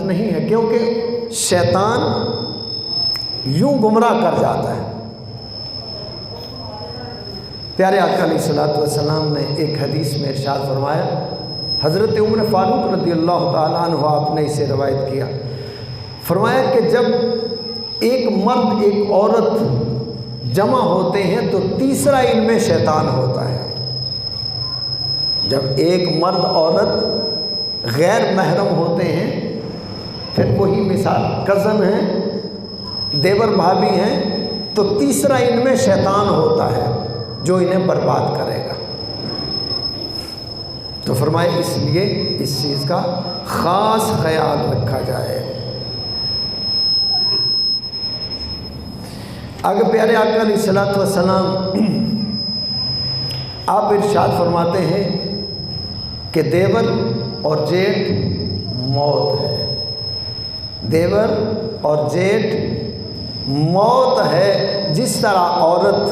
نہیں ہے، کیونکہ شیطان یوں گمراہ کر جاتا ہے۔ پیارے آقا علیہ الصلوۃ والسلام نے ایک حدیث میں ارشاد فرمایا، حضرت عمر فاروق رضی اللہ تعالیٰ عنہ آپ نے اسے روایت کیا، فرمایا کہ جب ایک مرد ایک عورت جمع ہوتے ہیں تو تیسرا ان میں شیطان ہوتا ہے۔ جب ایک مرد عورت غیر محرم ہوتے ہیں، پھر وہی مثال کزن ہیں، دیور بھابھی ہیں، تو تیسرا ان میں شیطان ہوتا ہے جو انہیں برباد کرے گا۔ تو فرمائے اس لیے اس چیز کا خاص خیال رکھا جائے۔ آگے پیارے آقا علیہ الصلوۃ والسلام آپ ارشاد فرماتے ہیں کہ دیور اور جیٹھ موت ہے، دیور اور جیٹھ موت ہے۔ جس طرح عورت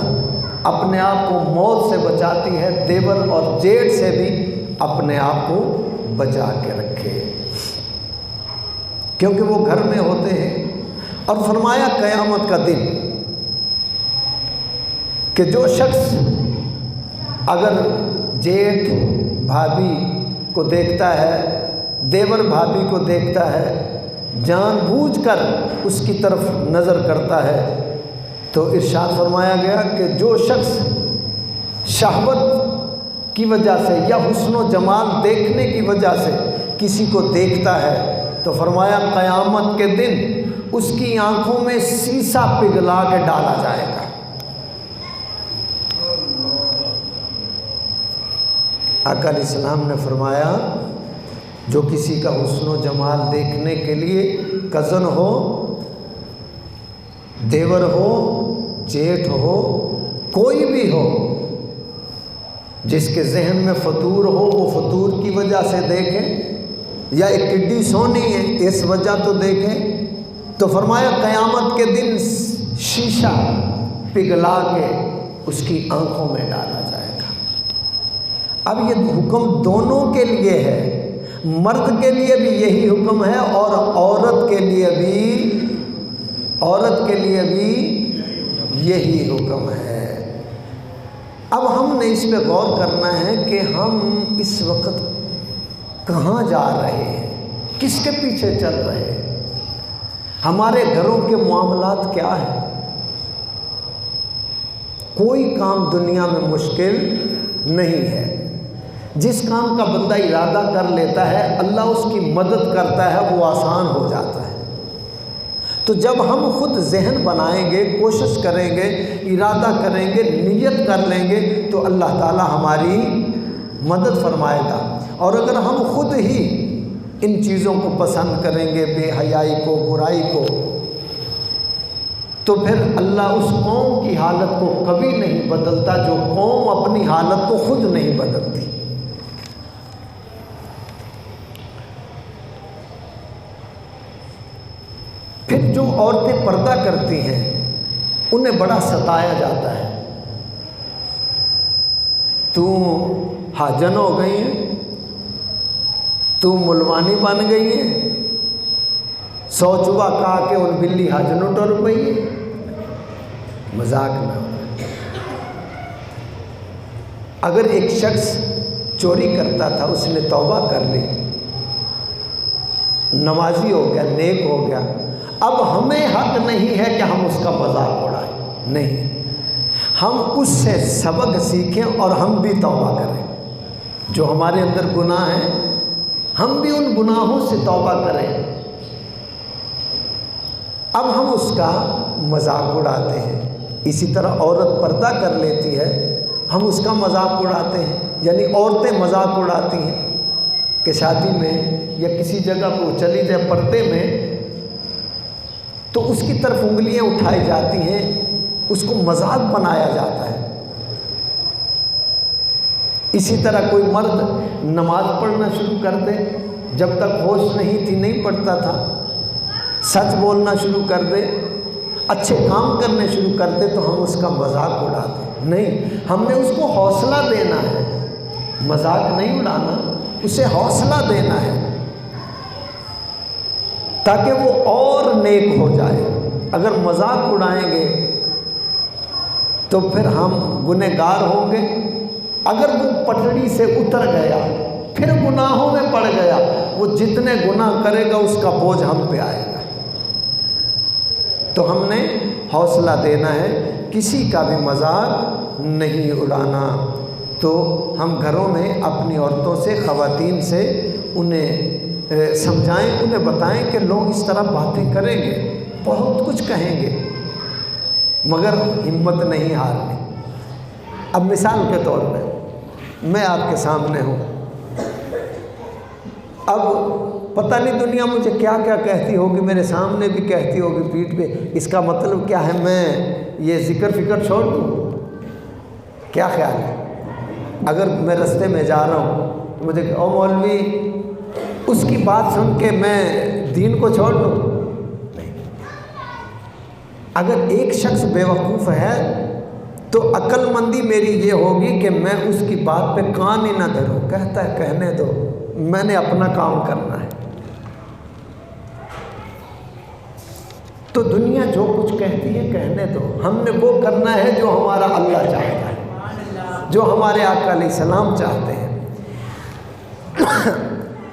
اپنے آپ کو موت سے بچاتی ہے، دیور اور جیٹھ سے بھی اپنے آپ کو بچا کے رکھے، کیونکہ وہ گھر میں ہوتے ہیں۔ اور فرمایا قیامت کا دن کہ جو شخص اگر جیٹھ بھابھی کو دیکھتا ہے، دیور بھابھی کو دیکھتا ہے، جان بوجھ کر اس کی طرف نظر کرتا ہے، تو ارشاد فرمایا گیا کہ جو شخص شہوت کی وجہ سے یا حسن و جمال دیکھنے کی وجہ سے کسی کو دیکھتا ہے، تو فرمایا قیامت کے دن اس کی آنکھوں میں سیسا پگھلا کے ڈالا جائے گا۔ آقا علیہ السلام نے فرمایا جو کسی کا حسن و جمال دیکھنے کے لیے کزن ہو، دیور ہو، جیٹھ ہو، کوئی بھی ہو، جس کے ذہن میں فطور ہو، وہ فطور کی وجہ سے دیکھیں، یا ایک ٹڈی سونی ہے اس وجہ تو دیکھیں، تو فرمایا قیامت کے دن شیشہ پگھلا کے اس کی آنکھوں میں ڈالا جائے گا۔ اب یہ حکم دونوں کے لیے ہے، مرد کے لیے بھی یہی حکم ہے اور عورت کے لیے بھی یہی حکم ہے۔ اب ہم نے اس پہ غور کرنا ہے کہ ہم اس وقت کہاں جا رہے ہیں، کس کے پیچھے چل رہے ہیں، ہمارے گھروں کے معاملات کیا ہیں۔ کوئی کام دنیا میں مشکل نہیں ہے، جس کام کا بندہ ارادہ کر لیتا ہے اللہ اس کی مدد کرتا ہے، وہ آسان ہو جاتا ہے۔ تو جب ہم خود ذہن بنائیں گے، کوشش کریں گے، ارادہ کریں گے، نیت کر لیں گے، تو اللہ تعالی ہماری مدد فرمائے گا۔ اور اگر ہم خود ہی ان چیزوں کو پسند کریں گے، بے حیائی کو، برائی کو، تو پھر اللہ اس قوم کی حالت کو کبھی نہیں بدلتا جو قوم اپنی حالت کو خود نہیں بدلتی۔ پھر جو عورتیں پردہ کرتی ہیں انہیں بڑا ستایا جاتا ہے، تو حاجن ہو گئی ہیں، تو ملوانی بن گئی ہیں، سو چوہا کہا کہ ان بلی حاجنوں ٹر پئی ہے۔ مذاق نہ ہو۔ اگر ایک شخص چوری کرتا تھا، اس نے توبہ کر لی، نمازی ہو گیا، نیک ہو گیا، اب ہمیں حق نہیں ہے کہ ہم اس کا مذاق اڑائیں، نہیں، ہم اس سے سبق سیکھیں اور ہم بھی توبہ کریں۔ جو ہمارے اندر گناہ ہیں ہم بھی ان گناہوں سے توبہ کریں۔ اب ہم اس کا مذاق اڑاتے ہیں۔ اسی طرح عورت پردہ کر لیتی ہے، ہم اس کا مذاق اڑاتے ہیں، یعنی عورتیں مذاق اڑاتی ہیں کہ شادی میں یا کسی جگہ کو چلی جائے پردے میں، تو اس کی طرف انگلیاں اٹھائی جاتی ہیں، اس کو مذاق بنایا جاتا ہے۔ اسی طرح کوئی مرد نماز پڑھنا شروع کر دے، جب تک ہوش نہیں تھی نہیں پڑھتا تھا، سچ بولنا شروع کر دے، اچھے کام کرنے شروع کر دے، تو ہم اس کا مذاق اڑاتے ہیں۔ نہیں، ہم نے اس کو حوصلہ دینا ہے، مذاق نہیں اڑانا، اسے حوصلہ دینا ہے۔ تاکہ وہ اور نیک ہو جائے۔ اگر مذاق اڑائیں گے تو پھر ہم گنہگار ہوں گے۔ اگر وہ پٹڑی سے اتر گیا پھر گناہوں میں پڑ گیا، وہ جتنے گناہ کرے گا اس کا بوجھ ہم پہ آئے گا۔ تو ہم نے حوصلہ دینا ہے، کسی کا بھی مذاق نہیں اڑانا۔ تو ہم گھروں میں اپنی عورتوں سے، خواتین سے انہیں سمجھائیں، انہیں بتائیں کہ لوگ اس طرح باتیں کریں گے، بہت کچھ کہیں گے، مگر ہمت نہیں ہارنی۔ اب مثال کے طور پہ میں آپ کے سامنے ہوں، اب پتہ نہیں دنیا مجھے کیا کیا کہتی ہوگی، میرے سامنے بھی کہتی ہوگی پیٹھ پہ، اس کا مطلب کیا ہے؟ میں یہ ذکر فکر چھوڑ دوں؟ کیا خیال ہے؟ اگر میں رستے میں جا رہا ہوں تو مجھے کہ او مولوی، اس کی بات سن کے میں دین کو چھوڑ دوں؟ نہیں۔ اگر ایک شخص بے وقوف ہے تو عقل مندی میری یہ ہوگی کہ میں اس کی بات پہ کان ہی نہ دھروں۔ کہتا ہے کہنے دو، میں نے اپنا کام کرنا ہے۔ تو دنیا جو کچھ کہتی ہے کہنے دو، ہم نے وہ کرنا ہے جو ہمارا اللہ چاہتا ہے، جو ہمارے آقا علیہ السلام چاہتے ہیں۔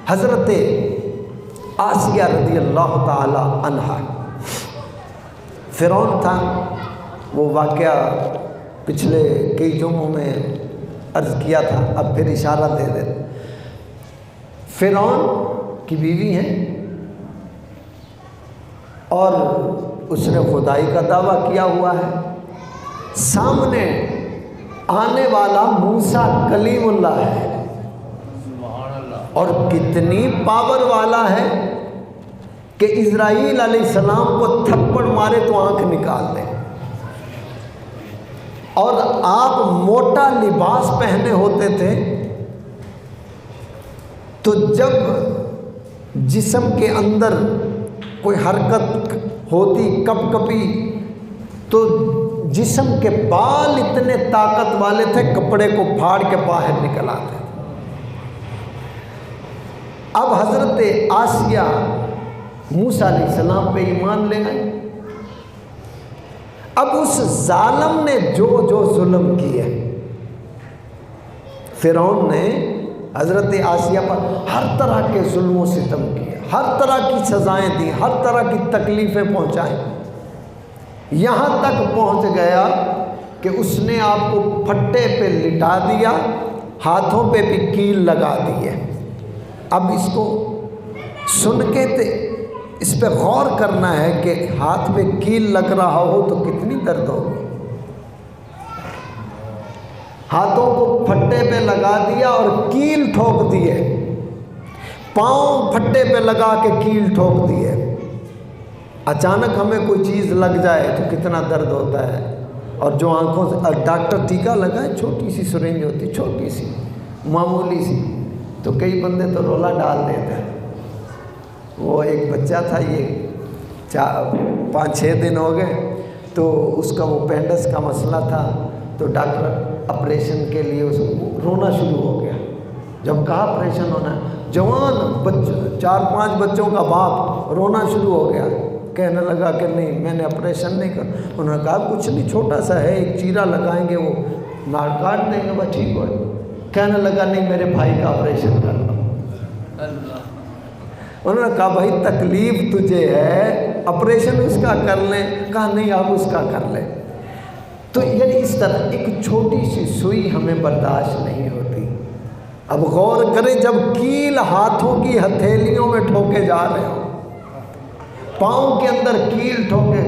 حضرت آسیہ رضی اللہ تعالی عنہا، فرعون تھا، وہ واقعہ پچھلے کئی جمعوں میں عرض کیا تھا، اب پھر اشارہ دے دے۔ فرعون کی بیوی ہیں اور اس نے خدائی کا دعویٰ کیا ہوا ہے۔ سامنے آنے والا موسیٰ کلیم اللہ ہے اور کتنی پاور والا ہے کہ اسرائیل علیہ السلام کو تھپڑ مارے تو آنکھ نکال دے، اور آپ موٹا لباس پہنے ہوتے تھے تو جب جسم کے اندر کوئی حرکت ہوتی کپ کپی تو جسم کے بال اتنے طاقت والے تھے کپڑے کو پھاڑ کے باہر نکل آتے۔ اب حضرت آسیہ موسیٰ علیہ السلام پہ ایمان لے آئے۔ اب اس ظالم نے جو ظلم کیے، فرعون نے حضرت آسیہ پر ہر طرح کے ظلم و ستم کیے، ہر طرح کی سزائیں دی، ہر طرح کی تکلیفیں پہنچائیں، یہاں تک پہنچ گیا کہ اس نے آپ کو پھٹے پہ لٹا دیا، ہاتھوں پہ بھی کیل لگا دی ہے۔ اب اس کو سن کے اس پہ غور کرنا ہے کہ ہاتھ پہ کیل لگ رہا ہو تو کتنی درد ہوگی۔ ہاتھوں کو پھٹے پہ لگا دیا اور کیل ٹھوک دیے، پاؤں پھٹے پہ لگا کے کیل ٹھوک دیے۔ اچانک ہمیں کوئی چیز لگ جائے تو کتنا درد ہوتا ہے، اور جو آنکھوں سے ڈاکٹر ٹیکہ لگائے، چھوٹی سی سرنج ہوتی، چھوٹی سی معمولی سی، تو کئی بندے تو رولا ڈال دیتے ہیں۔ وہ ایک بچہ تھا، یہ 5-6 دن ہو گئے، تو اس کا وہ پینڈس کا مسئلہ تھا، تو ڈاکٹر آپریشن کے لیے اس کو رونا شروع ہو گیا۔ جب کہا آپریشن ہونا ہے، جوان 4-5 بچوں کا باپ رونا شروع ہو گیا، کہنے لگا کہ نہیں میں نے آپریشن نہیں کر۔ انہوں نے کہا کچھ نہیں، چھوٹا سا ہے، ایک چیرا لگائیں گے، وہ ناک کاٹ دیں گے، بس ٹھیک ہو۔ کہنے لگا نہیں میرے بھائی کا آپریشن کرنا۔ انہوں نے کہا بھائی تکلیف تجھے ہے، آپریشن اس کا کر لیں۔ کہا نہیں آپ اس کا کر لیں۔ تو یعنی اس طرح ایک چھوٹی سی سوئی ہمیں برداشت نہیں ہوتی۔ اب غور کریں، جب کیل ہاتھوں کی ہتھیلیوں میں ٹھوکے جا رہے ہو، پاؤں کے اندر کیل ٹھوکے،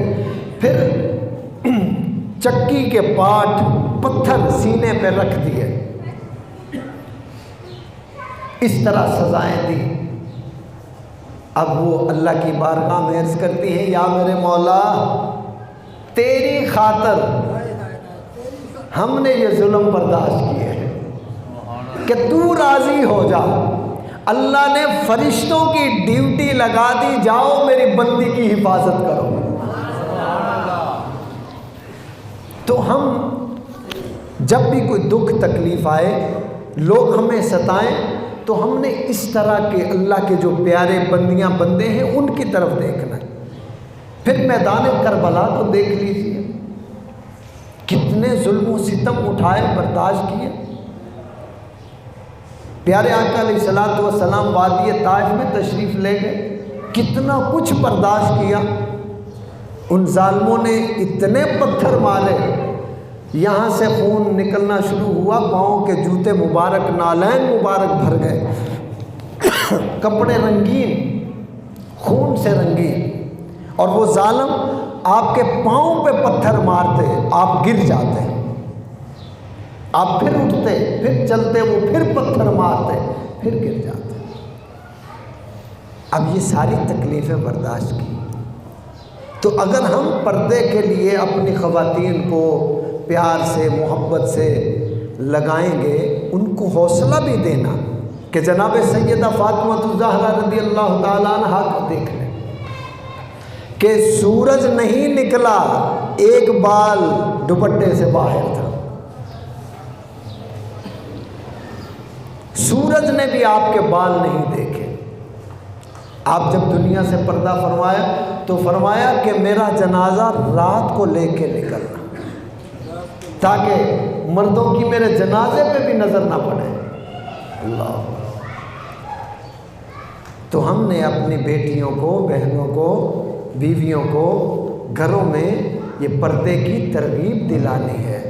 پھر چکی کے پاٹ پتھر سینے پہ رکھ دیے، اس طرح سزائیں دی۔ اب وہ اللہ کی بارگاہ میں عرض کرتی ہے، یا میرے مولا تیری خاطر ہم نے یہ ظلم برداشت کیے ہیں کہ تو راضی ہو جا۔ اللہ نے فرشتوں کی ڈیوٹی لگا دی، جاؤ میری بندی کی حفاظت کرو۔ تو ہم جب بھی کوئی دکھ تکلیف آئے، لوگ ہمیں ستائیں، تو ہم نے اس طرح کے اللہ کے جو پیارے بندیاں بندے ہیں ان کی طرف دیکھنا ہے۔ پھر میدان کربلا کو دیکھ لیجیے، کتنے ظلم و ستم اٹھائے، برداشت کیے۔ پیارے آقا علیہ الصلوۃ والسلام وادی طائف میں تشریف لے گئے، کتنا کچھ برداشت کیا۔ ان ظالموں نے اتنے پتھر مارے، یہاں سے خون نکلنا شروع ہوا، پاؤں کے جوتے مبارک، نالین مبارک بھر گئے، کپڑے رنگین، خون سے رنگین، اور وہ ظالم آپ کے پاؤں پہ پتھر مارتے، آپ گر جاتے، آپ پھر اٹھتے، پھر چلتے، وہ پھر پتھر مارتے، پھر گر جاتے۔ اب یہ ساری تکلیفیں برداشت کی، تو اگر ہم پردے کے لیے اپنی خواتین کو پیار سے، محبت سے لگائیں گے، ان کو حوصلہ بھی دینا کہ جناب سیدہ فاطمہ الزہرا رضی اللہ تعالیٰ عنہا کو دیکھ لیں کہ سورج نہیں نکلا، ایک بال دوپٹے سے باہر تھا، سورج نے بھی آپ کے بال نہیں دیکھے۔ آپ جب دنیا سے پردہ فرمایا تو فرمایا کہ میرا جنازہ رات کو لے کے نکلنا، تاکہ مردوں کی میرے جنازے پہ بھی نظر نہ پڑے۔ اللہ، تو ہم نے اپنی بیٹیوں کو، بہنوں کو، بیویوں کو گھروں میں یہ پردے کی ترغیب دلانی ہے،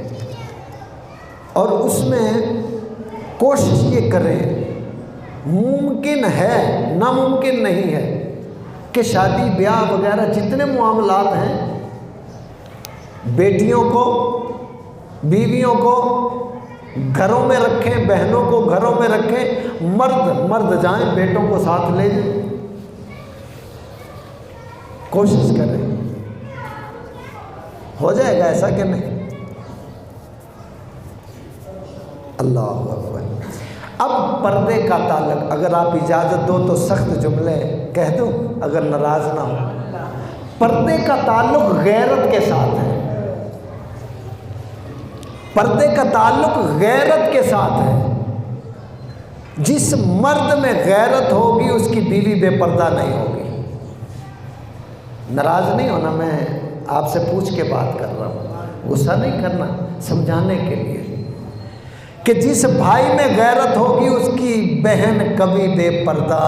اور اس میں کوشش یہ کریں، ممکن ہے، ناممکن نہیں ہے کہ شادی بیاہ وغیرہ جتنے معاملات ہیں، بیٹیوں کو، بیویوں کو گھروں میں رکھیں، بہنوں کو گھروں میں رکھیں، مرد جائیں، بیٹوں کو ساتھ لے جائیں، کوشش کریں، ہو جائے گا ایسا کہ نہیں؟ اللہ اکبر۔ اب پردے کا تعلق، اگر آپ اجازت دو تو سخت جملے کہہ دوں اگر ناراض نہ ہو۔ پردے کا تعلق غیرت کے ساتھ ہے، پردے کا تعلق غیرت کے ساتھ ہے۔ جس مرد میں غیرت ہوگی اس کی بیوی بے پردہ نہیں ہوگی۔ ناراض نہیں ہونا، میں آپ سے پوچھ کے بات کر رہا ہوں، غصہ نہیں کرنا، سمجھانے کے لیے کہ جس بھائی میں غیرت ہوگی اس کی بہن کبھی بے پردہ،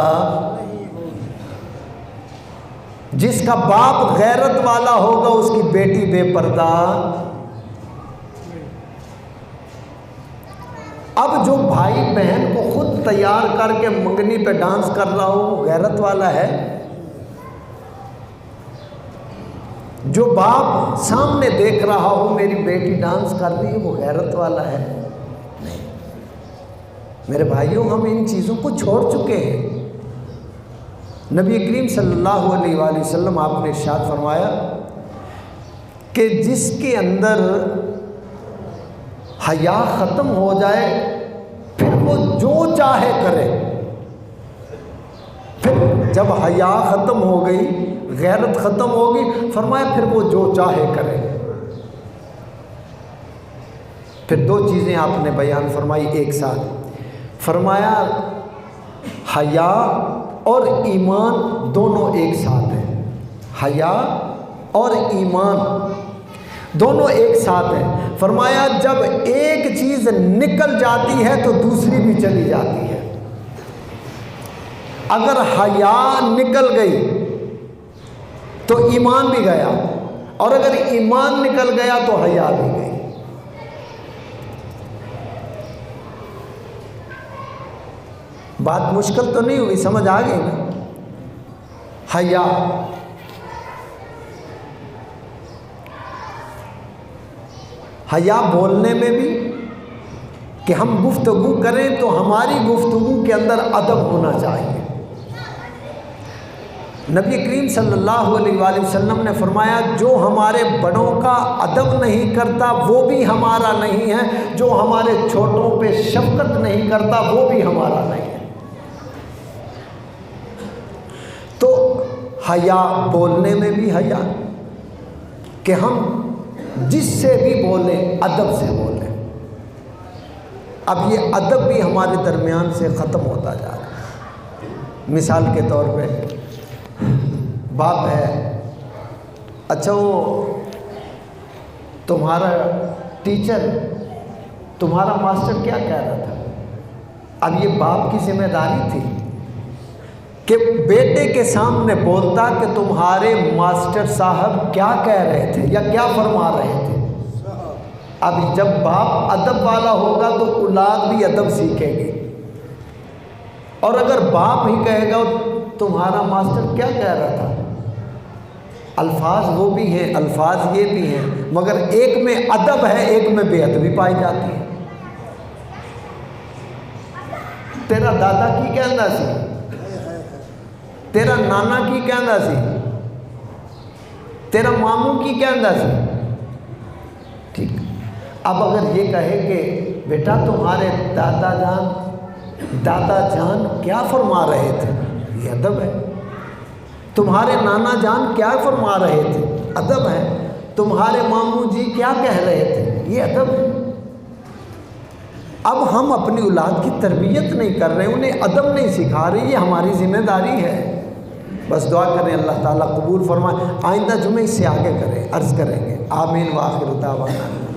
جس کا باپ غیرت والا ہوگا اس کی بیٹی بے پردہ۔ اب جو بھائی بہن کو خود تیار کر کے منگنی پہ ڈانس کر رہا ہو وہ غیرت والا ہے؟ جو باپ سامنے دیکھ رہا ہو میری بیٹی ڈانس کر رہی ہے وہ غیرت والا ہے؟ میرے بھائیوں، ہم ان چیزوں کو چھوڑ چکے ہیں۔ نبی کریم صلی اللہ علیہ وآلہ وسلم آپ نے ارشاد فرمایا کہ جس کے اندر حیا ختم ہو جائے پھر وہ جو چاہے کرے، پھر جب حیا ختم ہو گئی، غیرت ختم ہوگی، فرمایا پھر وہ جو چاہے کرے۔ پھر دو چیزیں آپ نے بیان فرمائی ایک ساتھ، فرمایا حیا اور ایمان دونوں ایک ساتھ ہیں، حیا اور ایمان دونوں ایک ساتھ ہیں۔ فرمایا جب ایک چیز نکل جاتی ہے تو دوسری بھی چلی جاتی ہے۔ اگر حیا نکل گئی تو ایمان بھی گیا، اور اگر ایمان نکل گیا تو حیا بھی گئی۔ بات مشکل تو نہیں ہوئی، سمجھ آ گئی نا؟ حیا، حیا بولنے میں بھی کہ ہم گفتگو کریں تو ہماری گفتگو کے اندر ادب ہونا چاہیے۔ نبی کریم صلی اللہ علیہ وآلہ وسلم نے فرمایا جو ہمارے بڑوں کا ادب نہیں کرتا وہ بھی ہمارا نہیں ہے، جو ہمارے چھوٹوں پہ شفقت نہیں کرتا وہ بھی ہمارا نہیں ہے۔ تو حیا بولنے میں بھی حیا کہ ہم جس سے بھی بولیں ادب سے بولیں، اب یہ ادب بھی ہمارے درمیان سے ختم ہوتا جا رہا ہے۔ مثال کے طور پہ باپ ہے، اچھا وہ تمہارا ٹیچر، تمہارا ماسٹر کیا کہہ رہا تھا؟ اب یہ باپ کی ذمہ داری تھی کہ بیٹے کے سامنے بولتا کہ تمہارے ماسٹر صاحب کیا کہہ رہے تھے یا کیا فرما رہے تھے۔ اب جب باپ ادب والا ہوگا تو اولاد بھی ادب سیکھے گی، اور اگر باپ ہی کہے گا تمہارا ماسٹر کیا کہہ رہا تھا، الفاظ وہ بھی ہیں، الفاظ یہ بھی ہیں، مگر ایک میں ادب ہے، ایک میں بے ادبی پائی جاتی ہے۔ تیرا دادا کی کہندا سی، تیرا نانا کی کہندا سی، تیرا ماموں کی کہندا سی، ٹھیک۔ اب اگر یہ کہے کہ بیٹا تمہارے دادا جان کیا فرما رہے تھے، یہ ادب ہے۔ تمہارے نانا جان کیا فرما رہے تھے، ادب ہے۔ تمہارے ماموں جی کیا کہہ رہے تھے، یہ ادب ہے۔ اب ہم اپنی اولاد کی تربیت نہیں کر رہے، انہیں ادب نہیں سکھا رہے، یہ ہماری ذمہ داری ہے۔ بس دعا کریں اللہ تعالیٰ قبول فرمائے، آئندہ جمعہ اس سے آگے کریں، عرض کریں گے۔ آمین وآخر دعوانا۔